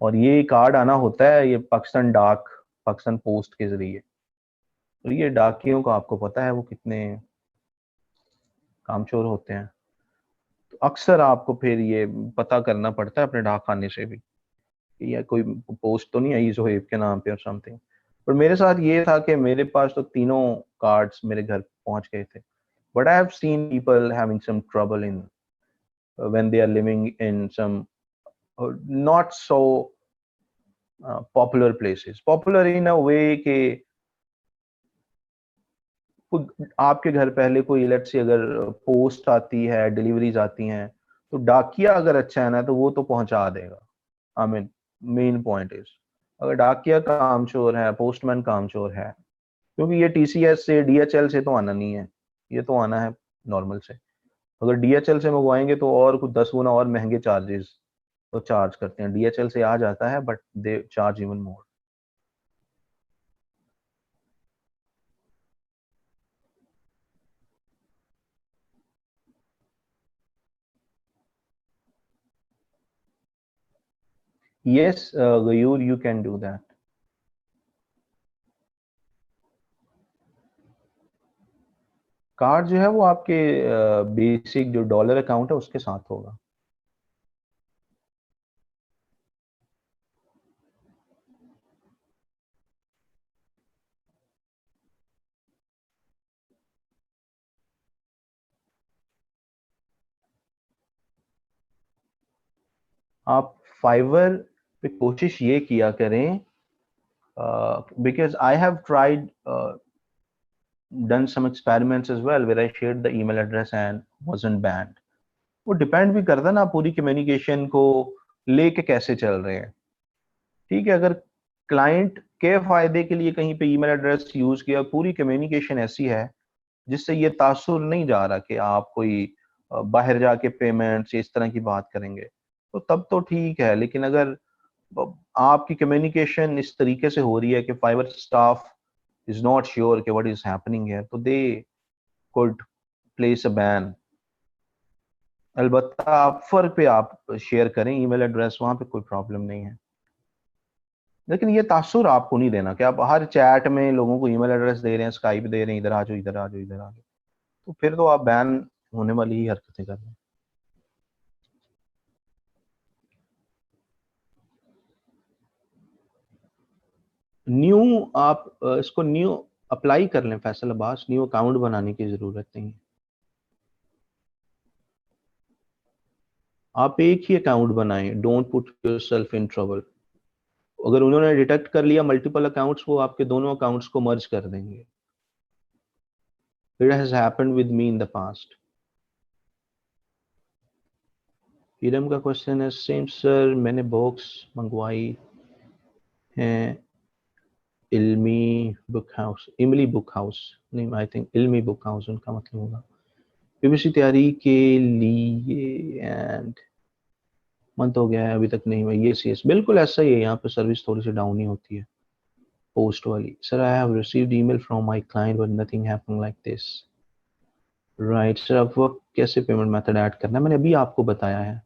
A: और ये कार्ड आना होता है ये पाकिस्तान डाक, पाकिस्तान पोस्ट के जरिए। तो ये डाकियों को आपको पता है वो कितने कामचोर होते हैं। तो अक्सर आपको फिर ये पता करना पड़ता है अपने डाक खाने से भी कि ये कोई पोस्ट तो नहीं आई जोहेब के नाम पे और समथिंग। पर मेरे साथ ये था कि मेरे पास तो तीनों कार्ड्स मेरे घर पहुंच गए थे। But I have seen people having some trouble in when they are living in some not so popular places, popular in a way के खुद आपके घर पहले कोई लेट्स से अगर पोस्ट आती है, डिलीवरीज आती हैं, तो डाकिया अगर अच्छा है ना तो वो तो पहुंचा देगा। I mean main point is, अगर डाकिया कामचोर है, पोस्टमैन कामचोर है, क्योंकि ये टीसीएस से डीएचएल से तो आना नहीं है, ये तो आना है नॉर्मल से। अगर डीएचएल से मंगवाएंगे तो और कुछ 10 गुना और महंगे चार्जेस तो चार्ज करते हैं। डीएचएल से आ जाता है but they charge even more. Yes Gayur, you can do that. Card जो है वो आपके बेसिक जो डॉलर अकाउंट है उसके साथ होगा। आप फाइवर पे कोशिश ये किया करें, because I have tried done some experiments as well where I shared the email address and wasn't banned. वो डिपेंड भी करता है ना पूरी कम्युनिकेशन को लेके कैसे चल रहे हैं। ठीक है, अगर क्लाइंट के फायदे के लिए कहीं पे ईमेल एड्रेस यूज किया, पूरी कम्युनिकेशन ऐसी है जिससे ये तासुर नहीं जा रहा कि आप कोई बाहर जाके पेमेंट्स इस तरह की बात करेंगे, तो तब तो ठीक है। लेकिन अगर आपकी कम्युनिकेशन इस तरीके से हो रही है कि Fiverr staff is not sure कि व्हाट इज हैपनिंग है, तो they could place a ban. अलबत्ता आप फर्क पे आप शेयर करें ईमेल एड्रेस, वहां पे कोई प्रॉब्लम नहीं है। लेकिन ये तासुर आपको नहीं देना कि आप हर चैट में लोगों को ईमेल एड्रेस दे रहे हैं, स्काइप दे रहे हैं, इधर आ जाओ, इधर आ जाओ, इधर आ जाओ। तो फिर तो आप बैन होने वाली ही हरकतें कर रहे हैं। न्यू आप इसको न्यू अप्लाई कर लें फैसल अब्बास, न्यू अकाउंट बनाने की जरूरत नहीं है। आप एक ही अकाउंट बनाएं, don't put yourself in trouble. अगर उन्होंने डिटेक्ट कर लिया मल्टीपल अकाउंट्स, वो आपके दोनों अकाउंट्स को मर्ज कर देंगे। It has happened with me in the past. Iram का क्वेश्चन है सेम सर, मैंने बॉक्स मंगवाई है इल्मी बुक हाउस, इमली बुक हाउस, नहीं I think Ilmi book house उनका मतलब होगा, पीबीसी तैयारी के लिए, एंड मंथ हो गया है अभी तक नहीं हुआ। यस बिल्कुल ऐसा ही है, यहाँ पे सर्विस थोड़ी सी डाउन ही होती है पोस्ट वाली। Sir I have received email from my client but nothing happened like this. Right sir, अब वो कैसे पेमेंट मेथड ऐड करना है, मैंने अभी आपको बताया है।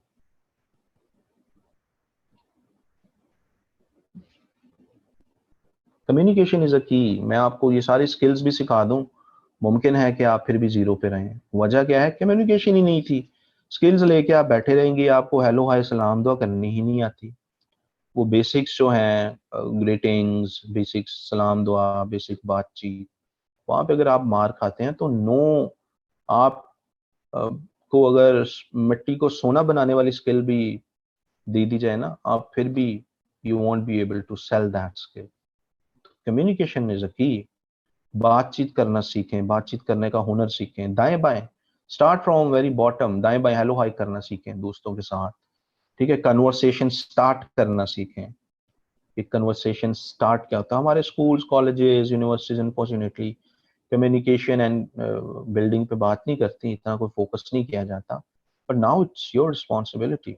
A: कम्युनिकेशन इज अ की। मैं आपको ये सारी स्किल्स भी सिखा दूं, मुमकिन है कि आप फिर भी जीरो पे रहें। वजह क्या है, कम्युनिकेशन ही नहीं थी। स्किल्स लेके आप बैठे रहेंगे, आपको हेलो हाय सलाम दुआ करनी ही नहीं आती। वो बेसिक्स जो हैं, ग्रीटिंग्स, बेसिक्स सलाम दुआ, बेसिक बातचीत, वहां पे अगर आप मार खाते हैं तो नो, आप को अगर मिट्टी को सोना बनाने वाली स्किल भी दे दी जाए ना, आप फिर भी you won't be able to sell that skill. Communication is a key. बातचीत करना सीखें, बातचीत करने का हुनर सीखें, दाएं बाएं, स्टार्ट फ्रॉम वेरी बॉटम, दाएं बाएं हेलो हाई करना सीखें दोस्तों के साथ। ठीक है, कन्वर्सेशन स्टार्ट करना सीखें। एक कन्वर्सेशन स्टार्ट क्या होता है, हमारे schools colleges universities unfortunately communication and building पे बात नहीं करती, इतना कोई फोकस नहीं किया जाता। But now it's your responsibility.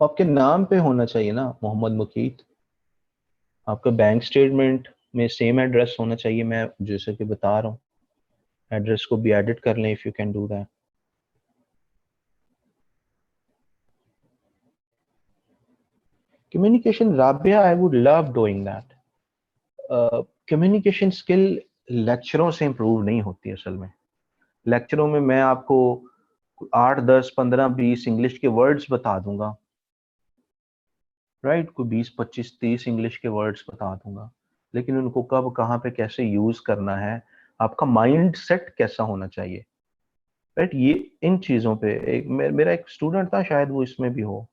A: आपके नाम पे होना चाहिए ना, मोहम्मद मुकीत। आपका बैंक स्टेटमेंट में सेम एड्रेस होना चाहिए, मैं जैसे कि बता रहा हूँ। एड्रेस को भी एडिट कर लें if you can do that. Communication, Rabia, I would love doing that. Communication skill लेक्चरों से इंप्रूव नहीं होती असल में। लेक्चरों में मैं आपको 8, 10, 15, 20 इंग्लिश के वर्ड्स बता दूंगा, राइट, कोई 20, 25, 30 इंग्लिश के वर्ड्स बता दूंगा, लेकिन उनको कब कहाँ पे कैसे यूज करना है, आपका माइंड सेट कैसा होना चाहिए, राइट, ये इन चीजों पे मेरा एक स्टूडेंट था, शायद वो इसमें भी हो।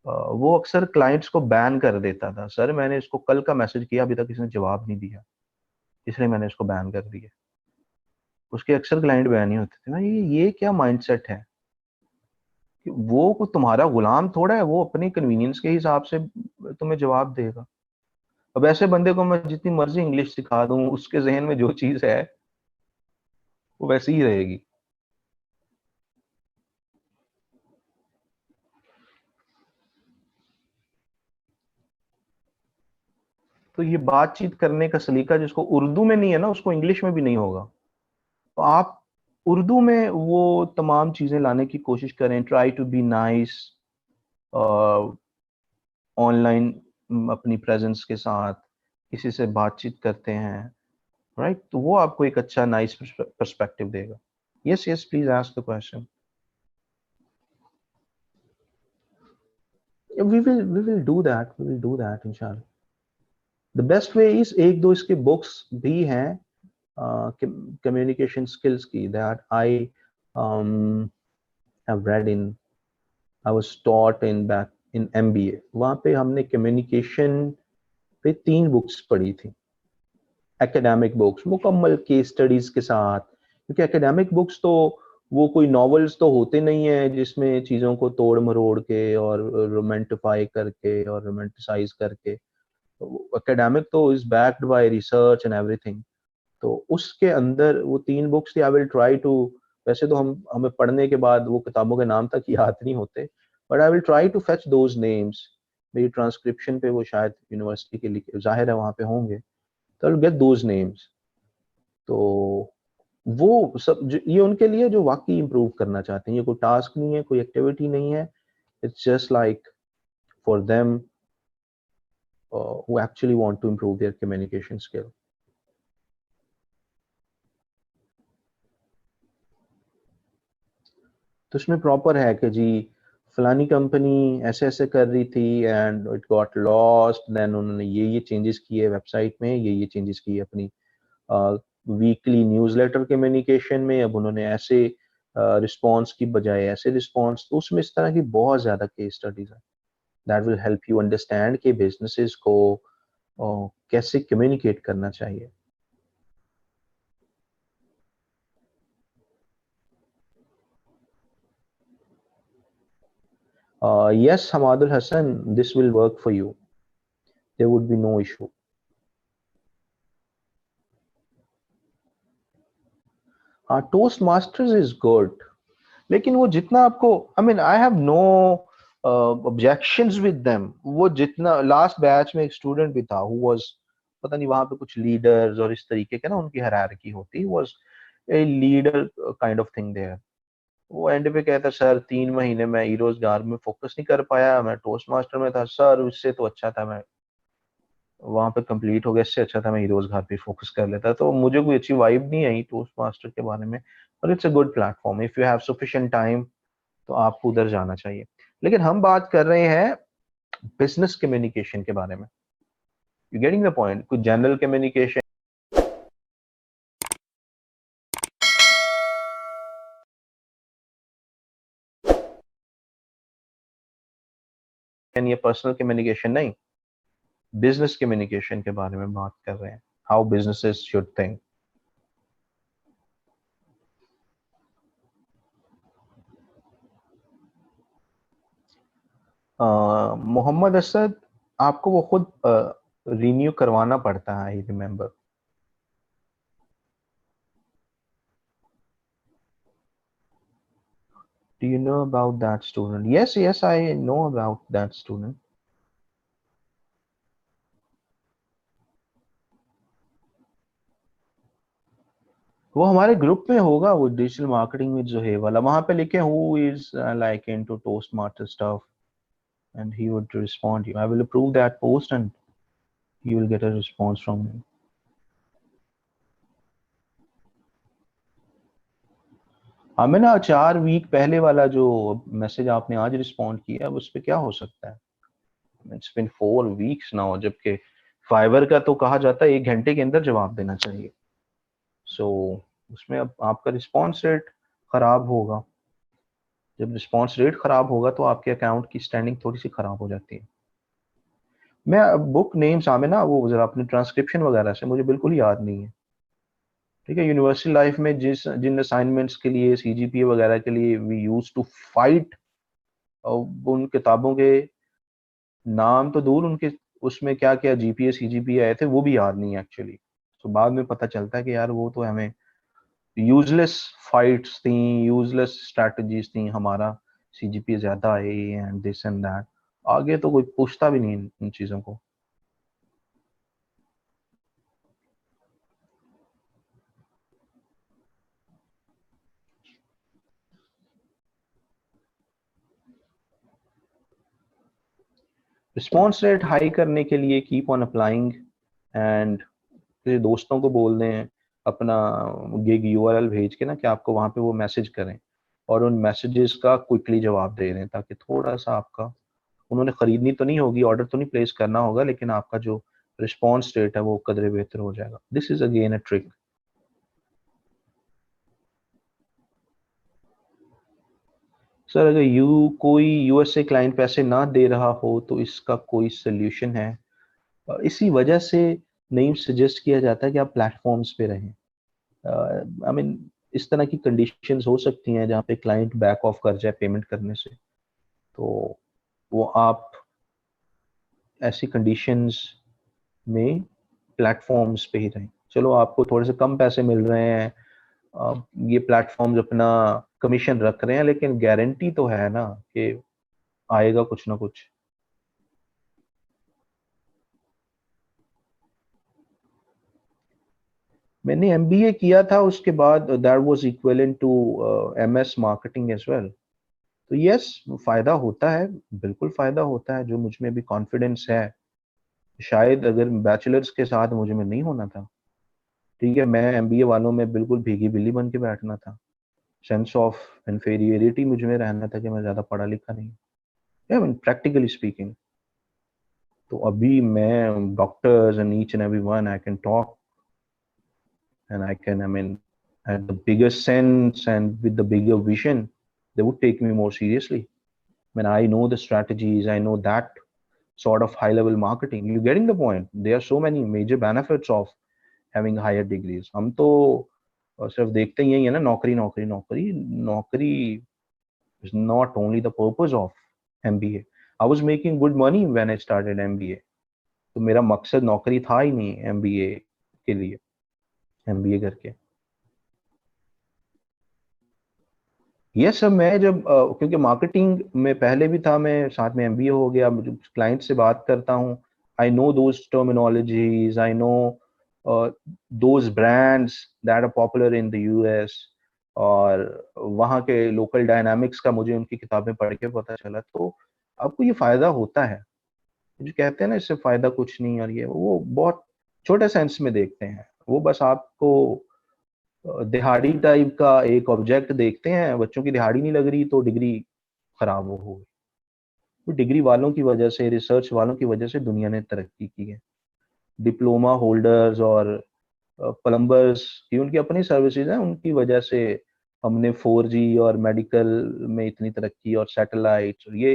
A: वो अक्सर क्लाइंट्स को बैन कर देता था, सर मैंने इसको कल का मैसेज किया अभी तक इसने जवाब नहीं दिया, इसलिए मैंने इसको बैन कर दिया। उसके अक्सर क्लाइंट बैन ही होते थे ना। ये क्या माइंडसेट है कि वो कोई तुम्हारा गुलाम थोड़ा है, वो अपनी कन्वीनियंस के हिसाब से तुम्हें जवाब देगा। अब ऐसे बंदे को मैं जितनी मर्जी इंग्लिश सिखा दूं, उसके जहन में जो चीज है वो वैसी ही रहेगी। तो ये बातचीत करने का सलीका जिसको उर्दू में नहीं है ना, उसको इंग्लिश में भी नहीं होगा। तो आप उर्दू में वो तमाम चीजें लाने की कोशिश करें। Try to be nice online, अपनी प्रेजेंस के साथ किसी से बातचीत करते हैं, राइट, तो वो आपको एक अच्छा नाइस पर्सपेक्टिव देगा। Yes yes, please ask the question. We will do that, we will do that इंशाल्लाह। द बेस्ट वे इज, एक दो इसके बुक्स भी हैं कम्युनिकेशन स्किल्स की, that I have read in, I was taught in back in MBA. वहां पे हमने कम्युनिकेशन पे 3 बुक्स पढ़ी थी, एकेडमिक बुक्स मुकम्मल केस स्टडीज के साथ। क्योंकि एकेडमिक बुक्स तो वो कोई नॉवेल्स तो होते नहीं है जिसमें चीज़ों को तोड़ मरोड़ के और रोमांटिफाई करके और रोमांटिसाइज करके। एकेडमिक तो is backed by research and everything. तो उसके अंदर वो 3 बुक्स थी। आई विल ट्राई टू, वैसे तो हमें पढ़ने के बाद वो किताबों के नाम तक याद नहीं होते, but I will try to fetch those names. मेरी ट्रांसक्रिप्शन पे वो शायद यूनिवर्सिटी के लिए जाहिर है वहाँ पे होंगे, तो I will get those names. तो वो सब ये उनके लिए जो वाकई इंप्रूव करना चाहते हैं, ये कोई टास्क नहीं है, कोई एक्टिविटी नहीं है, it's just like for them who actually want to improve their communication skill. तो उसमें प्रॉपर है कि जी फलानी कंपनी ऐसे ऐसे कर रही थी and it got lost, then उन्होंने ये चेंजेस किए वेबसाइट में, ये चेंजेस किए अपनी वीकली न्यूज़लेटर कम्युनिकेशन में, अब उन्होंने ऐसे रिस्पॉन्स की बजाय ऐसे रिस्पॉन्स। तो उसमें इस तरह की बहुत ज़्यादा केस स्टडीज है that will help you understand कि बिजनेसेस को कैसे कम्युनिकेट करना चाहिए। Yes, Hamadul Hassan, this will work for you. There would be no issue. हाँ, टोस्ट मास्टर्स इज गुड, लेकिन वो जितना आपको, I mean I have no objections with them. वो जितना लास्ट बैच में एक स्टूडेंट भी था हु वाज, पता नहीं वहां पे कुछ लीडर्स और इस तरीके के ना उनकी हायरार्की होती, was a leader kind of thing there. वो एंड पे कहता, सर 3 महीने मैं ई रोजगार में फोकस नहीं कर पाया, मैं टोस्ट मास्टर में था सर, उससे तो अच्छा था मैं वहां पे कंप्लीट हो गया, इससे अच्छा था मैं हीरोज घर पे फोकस कर लेता। तो मुझे कोई अच्छी वाइब नहीं आई टोस्ट मास्टर के बारे में, पर it's a good platform if you have sufficient time, तो आपको उधर जाना चाहिए। लेकिन हम बात कर रहे हैं बिजनेस कम्युनिकेशन के बारे में। You getting the point? कुछ जनरल कम्युनिकेशन या पर्सनल कम्युनिकेशन नहीं, बिजनेस कम्युनिकेशन के बारे में बात कर रहे हैं, how businesses should think. Mohammad Asad, आपको वो खुद रिन्यू करवाना पड़ता है, I remember. Do you know about that student? Yes, yes, I know about that student. वो हमारे ग्रुप में होगा, वो डिजिटल मार्केटिंग में जो है वाला, वहां पे लिखे who is like into toast master stuff and he would respond you. I will approve that post and you will get a response from him. हमें ना 4 वीक पहले वाला जो मैसेज आपने आज रिस्पॉन्ड किया उस पर क्या हो सकता है? इट्स बिन 4 वीक्स नाउ, जबकि फाइवर का तो कहा जाता है 1 घंटे के अंदर जवाब देना चाहिए। सो उसमें अब आपका रिस्पॉन्स रेट खराब होगा। जब रिस्पॉन्स रेट खराब होगा तो आपके अकाउंट की स्टैंडिंग थोड़ी सी खराब हो जाती है। मैं बुक नेम्स हमें ना वो जरा अपनी ट्रांसक्रिप्शन वगैरह से मुझे बिल्कुल ही याद नहीं है। ठीक है, यूनिवर्सिटी लाइफ में जिन असाइनमेंट्स के लिए सीजीपीए वगैरह के लिए वी यूज टू फाइट, उन किताबों के नाम तो दूर, उनके उसमें क्या क्या जीपीए सीजीपीए आए थे वो भी याद नहीं एक्चुअली। तो बाद में पता चलता है कि यार वो तो हमें यूजलेस फाइट्स थी, यूजलेस स्ट्रैटेजीज थी, हमारा सीजीपीए ज्यादा है एंड दिस एंड दैट। आगे तो कोई पूछता भी नहीं इन चीजों को। रिस्पॉन्स रेट हाई करने के लिए कीप ऑन अप्लाइंग एंड किसी दोस्तों को बोल दें अपना गिग यूआरएल भेज के ना कि आपको वहां पे वो मैसेज करें और उन मैसेजेस का क्विकली जवाब दे दें, ताकि थोड़ा सा आपका, उन्होंने खरीदनी तो नहीं होगी, ऑर्डर तो नहीं प्लेस करना होगा, लेकिन आपका जो रिस्पॉन्स रेट है वो कदरे बेहतर हो जाएगा। This is again a trick. Sir अगर कोई यूएसए क्लाइंट पैसे ना दे रहा हो तो इसका कोई सोल्यूशन है? इसी वजह से नहीं सजेस्ट किया जाता है कि आप प्लेटफॉर्म्स पे रहें। आई मीन इस तरह की कंडीशंस हो सकती हैं जहाँ पे क्लाइंट बैक ऑफ कर जाए पेमेंट करने से, तो वो आप ऐसी कंडीशंस में प्लेटफॉर्म्स पे ही रहें। चलो आपको थोड़े से कम पैसे मिल रहे हैं, ये प्लेटफॉर्म्स अपना कमीशन रख रहे हैं, लेकिन गारंटी तो है ना कि आएगा कुछ ना कुछ। मैंने एमबीए किया था, उसके बाद that was equivalent to MS marketing as well. तो यस, फायदा होता है, बिल्कुल फायदा होता है, जो मुझ में भी कॉन्फिडेंस है। शायद अगर बैचलर्स के साथ मुझे में नहीं होना था, ठीक है, मैं एमबीए वालों में बिल्कुल भीगी बिल्ली बन के बैठना था। सेंस ऑफ इन्फीरियरिटी मुझ में रहना था कि मैं ज्यादा पढ़ा लिखा नहीं। आई मीन प्रैक्टिकली स्पीकिंग, तो अभी मैं doctors and each and every one I can talk and I can, I mean, at the bigger sense and with the bigger vision, they would take me more seriously. When I know the strategies, I know that sort of high level marketing. You're getting the point. There are so many major benefits of having higher degrees. हम तो सिर्फ देखते ही हैं ना, नौकरी नौकरी नौकरी नौकरी is not only the purpose of MBA. I was making good money when I started MBA. तो मेरा मकसद नौकरी था ही नहीं MBA के लिए, MBA करके। ये सब मैं जब क्योंकि मार्केटिंग में पहले भी था, मैं साथ में एमबीए हो गया, मुझे क्लाइंट से बात करता हूँ, I know those terminologies, I know those brands that are popular in the US, और वहाँ के लोकल डायनामिक्स का मुझे उनकी किताबें पढ़ के पता चला। तो आपको ये फायदा होता है, जो कहते हैं ना इससे फायदा कुछ नहीं, और ये वो बहुत छोटे सेंस में देखते हैं, वो बस आपको दिहाड़ी टाइप का एक ऑब्जेक्ट देखते हैं, बच्चों की दिहाड़ी नहीं लग रही तो डिग्री खराब हो गई। तो डिग्री वालों की वजह से, रिसर्च वालों की वजह से दुनिया ने तरक्की की है। डिप्लोमा होल्डर्स और प्लम्बर्स की उनकी अपनी सर्विसेज हैं, उनकी वजह से हमने 4G और मेडिकल में इतनी तरक्की, और सैटेलाइट, और ये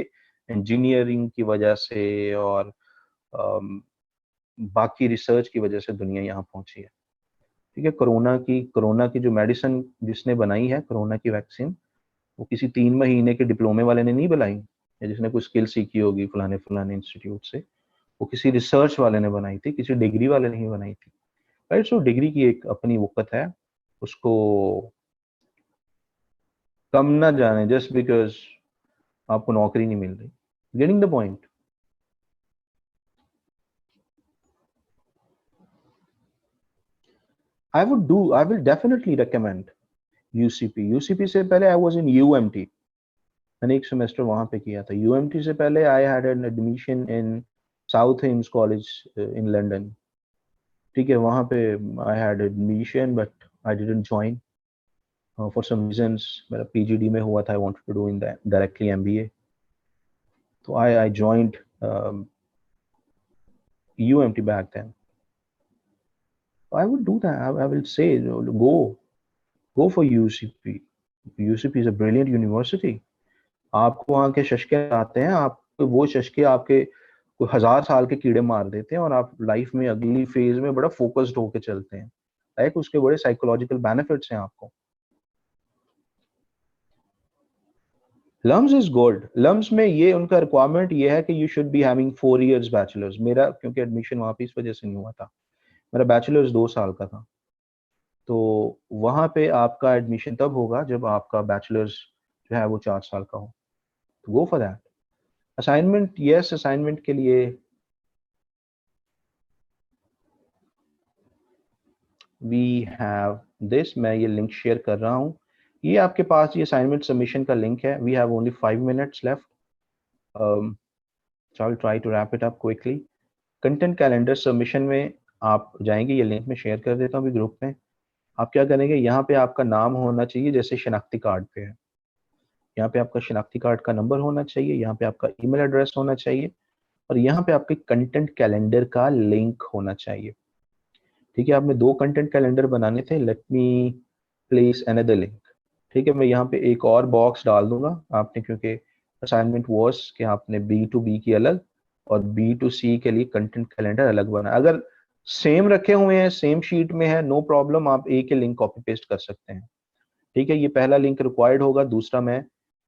A: इंजीनियरिंग की वजह से और अम, बाकी रिसर्च की वजह से दुनिया यहाँ पहुंची है। ठीक है, कोरोना की जो मेडिसिन जिसने बनाई है, कोरोना की वैक्सीन, वो किसी 3 महीने के डिप्लोमे वाले ने नहीं बनाई, या जिसने कोई स्किल सीखी होगी फलाने फलाने इंस्टीट्यूट से, वो किसी रिसर्च वाले ने बनाई थी, किसी डिग्री वाले ने नहीं बनाई थी। राइट, सो डिग्री की एक अपनी वक़्त है, उसको कम ना जाने जस्ट बिकॉज आपको नौकरी नहीं मिल रही. Getting the point. I will definitely recommend UCP. UCP से पहले I was in UMT. मैंने एक सेमेस्टर वहां पे किया था. UMT से पहले I had an admission in South Ames College in London. ठीक है, वहां पे I had admission but I didn't join for some reasons. मेरा PGD में हुआ था. I wanted to do in that directly MBA. So I joined UMT back then. I would do that. I will say go for UCP. UCP is a brilliant university. आपको वहाँ के शशके आते हैं, आप वो शशके आपके 1000 साल के कीड़े मार देते हैं और आप लाइफ में अगली फेज में बड़ा फोकस्ड होके चलते हैं. लाइक उसके बड़े साइकोलॉजिकल बेनिफिट्स हैं आपको. Lumps is gold. लम्स में ये उनका रिक्वायरमेंट ये है कि you should be having 4 years bachelors. मेरा क्योंकि एडमिशन वहाँ पे इस वजह से नहीं हुआ था, मेरा बैचलर्स 2 साल का था. तो वहाँ पे आपका एडमिशन तब होगा जब आपका बैचलर्स जो है वो 4 साल का हो. तो go for that. Assignment, yes, assignment के लिए वी हैव दिस. मैं ये लिंक शेयर कर रहा हूँ. ये आपके पास ये असाइनमेंट सबमिशन का लिंक है. We have only 5 minutes left. so I'll try to wrap it up quickly. Content calendar submission में आप जाएंगे, ये लिंक में शेयर कर देता हूँ अभी ग्रुप में. आप क्या करेंगे, यहाँ पे आपका नाम होना चाहिए जैसे शनाख्ती कार्ड पे है. यहाँ पे आपका शनाख्ती कार्ड का नंबर होना चाहिए, यहाँ पे आपका ईमेल एड्रेस होना चाहिए और यहाँ पे आपके कंटेंट कैलेंडर का लिंक होना चाहिए. ठीक है, आपने 2 कंटेंट कैलेंडर बनाने थे. Let me place another link. ठीक है, मैं यहाँ पे एक और बॉक्स डाल दूंगा. आपने क्योंकि असाइनमेंट वॉज कि आपने B2B की अलग और B2C के लिए कंटेंट कैलेंडर अलग बना. अगर सेम रखे हुए हैं, सेम शीट में है, नो प्रॉब्लम, आप एक ही लिंक कॉपी पेस्ट कर सकते हैं. ठीक है, ये पहला लिंक रिक्वायर्ड होगा, दूसरा मैं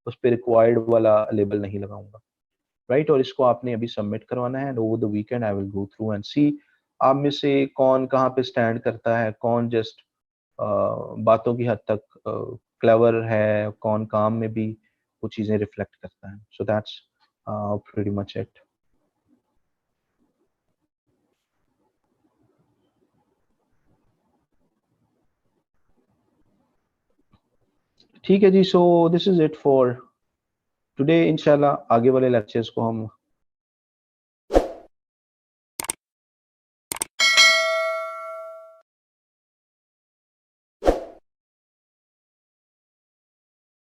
A: उस पर रिक्वायर्ड वाला लेबल नहीं लगाऊंगा. राइट, और इसको आपने अभी सबमिट करवाना है. Over the weekend I will go through and see आप में से कौन कहाँ पे स्टैंड करता है, कौन जस्ट बातों की हद तक क्लेवर है, कौन काम में भी वो चीजें रिफ्लेक्ट करता है. So that's pretty much it. ठीक है जी. So this is it for today. इंशाल्लाह आगे वाले लेक्चर्स को हम